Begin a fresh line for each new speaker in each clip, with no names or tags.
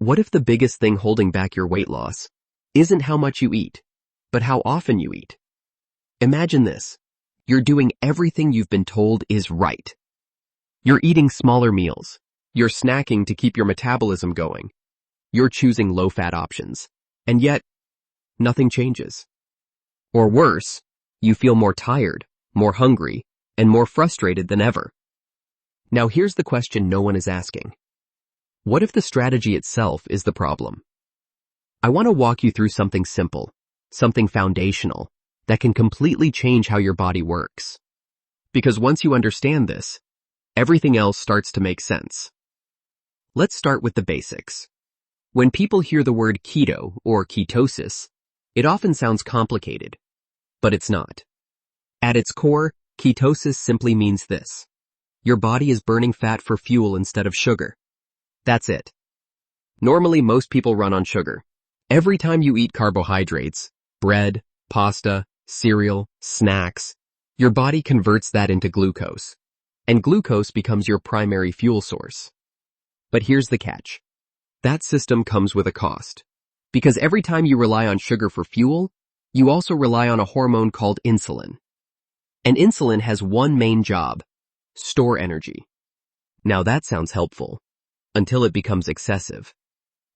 What if the biggest thing holding back your weight loss isn't how much you eat, but how often you eat? Imagine this. You're doing everything you've been told is right. You're eating smaller meals. You're snacking to keep your metabolism going. You're choosing low-fat options. And yet, nothing changes. Or worse, you feel more tired, more hungry, and more frustrated than ever. Now here's the question no one is asking. What if the strategy itself is the problem? I want to walk you through something simple, something foundational, that can completely change how your body works. Because once you understand this, everything else starts to make sense. Let's start with the basics. When people hear the word keto or ketosis, it often sounds complicated, but it's not. At its core, ketosis simply means this. Your body is burning fat for fuel instead of sugar. That's it. Normally, most people run on sugar. Every time you eat carbohydrates, bread, pasta, cereal, snacks, your body converts that into glucose, and glucose becomes your primary fuel source. But here's the catch. That system comes with a cost. Because every time you rely on sugar for fuel, you also rely on a hormone called insulin. And insulin has one main job: store energy. Now that sounds helpful, until it becomes excessive.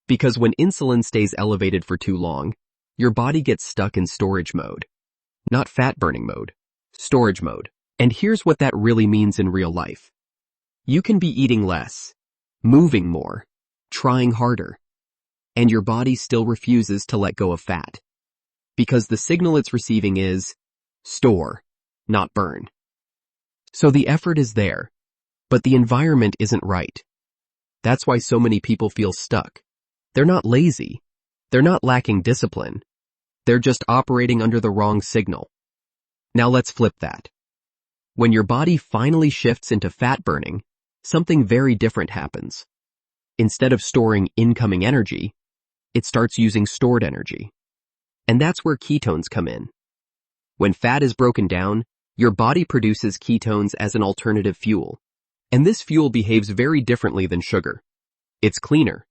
Because when insulin stays elevated for too long, your body gets stuck in storage mode. Not fat-burning mode, storage mode. And here's what that really means in real life. You can be eating less, moving more, trying harder, and your body still refuses to let go of fat. Because the signal it's receiving is store, not burn. So the effort is there, but the environment isn't right. That's why so many people feel stuck. They're not lazy. They're not lacking discipline. They're just operating under the wrong signal. Now let's flip that. When your body finally shifts into fat burning, something very different happens. Instead of storing incoming energy, it starts using stored energy. And that's where ketones come in. When fat is broken down, your body produces ketones as an alternative fuel. And this fuel behaves very differently than sugar. It's cleaner.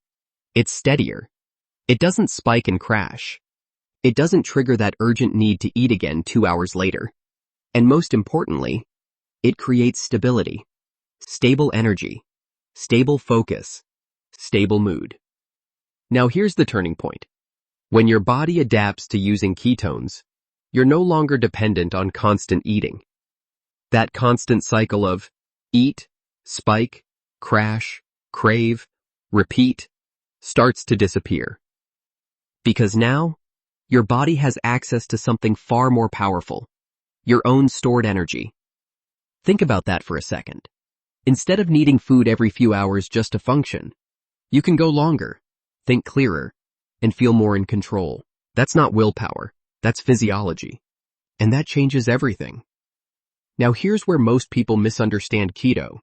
It's steadier. It doesn't spike and crash. It doesn't trigger that urgent need to eat again 2 hours later. And most importantly, it creates stability, stable energy, stable focus, stable mood. Now here's the turning point. When your body adapts to using ketones, you're no longer dependent on constant eating. That constant cycle of eat, spike, crash, crave, repeat starts to disappear. Because now, your body has access to something far more powerful, your own stored energy. Think about that for a second. Instead of needing food every few hours just to function, you can go longer, think clearer, and feel more in control. That's not willpower, that's physiology. And that changes everything. Now here's where most people misunderstand keto.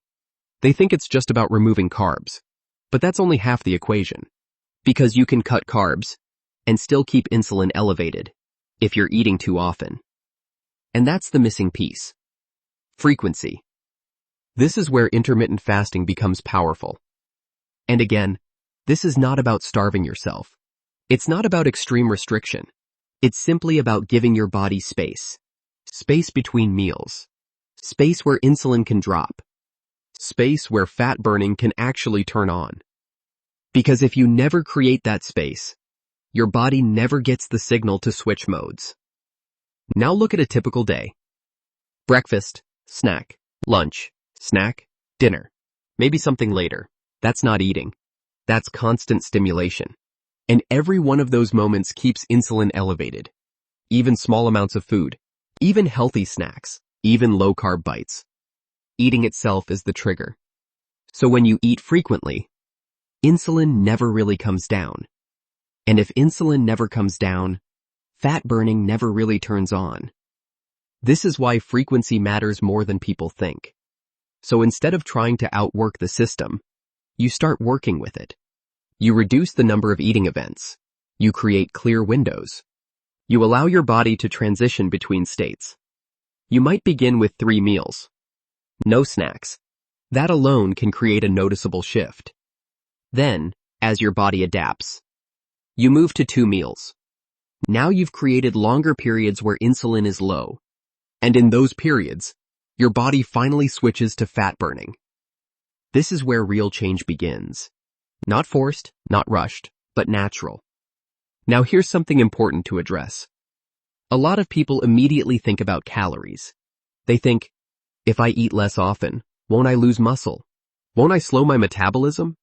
They think it's just about removing carbs. But that's only half the equation. Because you can cut carbs and still keep insulin elevated if you're eating too often. And that's the missing piece. Frequency. This is where intermittent fasting becomes powerful. And again, this is not about starving yourself. It's not about extreme restriction. It's simply about giving your body space. Space between meals. Space where insulin can drop. Space where fat burning can actually turn on. Because if you never create that space, your body never gets the signal to switch modes. Now look at a typical day. Breakfast, snack, lunch, snack, dinner. Maybe something later. That's not eating. That's constant stimulation. And every one of those moments keeps insulin elevated. Even small amounts of food. Even healthy snacks. Even low-carb bites. Eating itself is the trigger. So when you eat frequently, insulin never really comes down. And if insulin never comes down, fat burning never really turns on. This is why frequency matters more than people think. So instead of trying to outwork the system, you start working with it. You reduce the number of eating events. You create clear windows. You allow your body to transition between states. You might begin with 3 meals. No snacks. That alone can create a noticeable shift. Then, as your body adapts. You move to 2 meals. Now you've created longer periods where insulin is low. And in those periods, your body finally switches to fat burning. This is where real change begins. Not forced, not rushed, but natural. Now here's something important to address. A lot of people immediately think about calories. They think, if I eat less often, won't I lose muscle? Won't I slow my metabolism?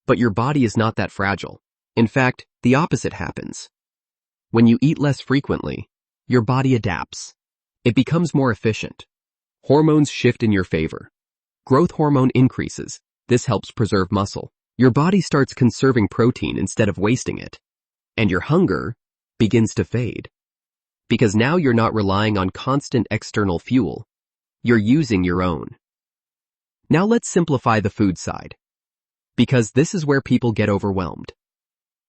But your body is not that fragile. In fact, the opposite happens. When you eat less frequently, your body adapts. It becomes more efficient. Hormones shift in your favor. Growth hormone increases. This helps preserve muscle. Your body starts conserving protein instead of wasting it. And your hunger begins to fade. Because now you're not relying on constant external fuel. You're using your own. Now let's simplify the food side. Because this is where people get overwhelmed.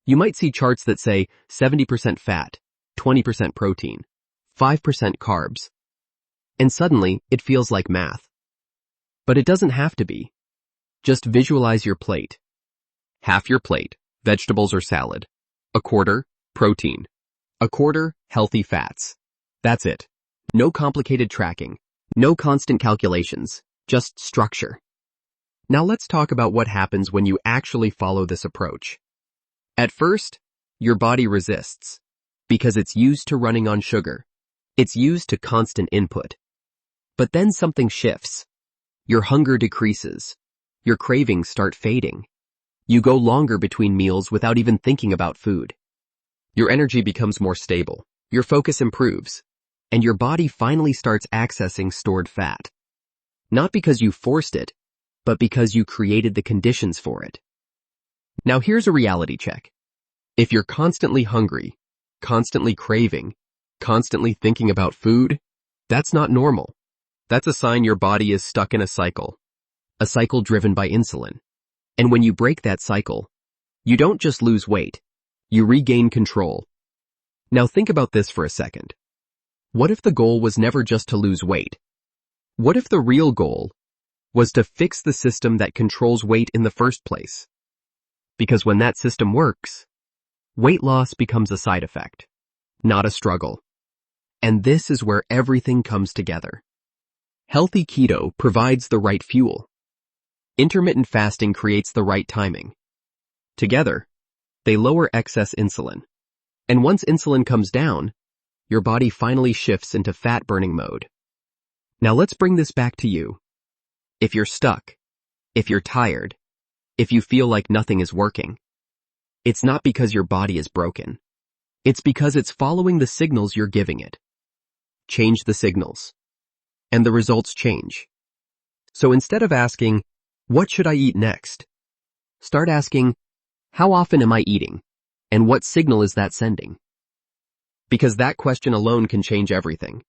You might see charts that say 70% fat, 20% protein, 5% carbs. And suddenly, it feels like math. But it doesn't have to be. Just visualize your plate. Half your plate, vegetables or salad. A quarter, protein. A quarter, healthy fats. That's it. No complicated tracking. No constant calculations. Just structure. Now let's talk about what happens when you actually follow this approach. At first, your body resists. Because it's used to running on sugar. It's used to constant input. But then something shifts. Your hunger decreases. Your cravings start fading. You go longer between meals without even thinking about food. Your energy becomes more stable. Your focus improves. And your body finally starts accessing stored fat. Not because you forced it, but because you created the conditions for it. Now here's a reality check. If you're constantly hungry, constantly craving, constantly thinking about food, that's not normal. That's a sign your body is stuck in a cycle driven by insulin. And when you break that cycle, you don't just lose weight, you regain control. Now think about this for a second. What if the goal was never just to lose weight? What if the real goal was to fix the system that controls weight in the first place? Because when that system works, weight loss becomes a side effect, not a struggle. And this is where everything comes together. Healthy keto provides the right fuel. Intermittent fasting creates the right timing. Together, they lower excess insulin. And once insulin comes down, your body finally shifts into fat-burning mode. Now let's bring this back to you. If you're stuck, if you're tired, if you feel like nothing is working, it's not because your body is broken. It's because it's following the signals you're giving it. Change the signals. And the results change. So instead of asking, what should I eat next? Start asking, how often am I eating? And what signal is that sending? Because that question alone can change everything.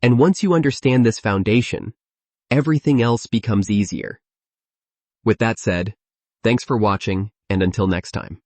And once you understand this foundation, everything else becomes easier. With that said, thanks for watching, and until next time.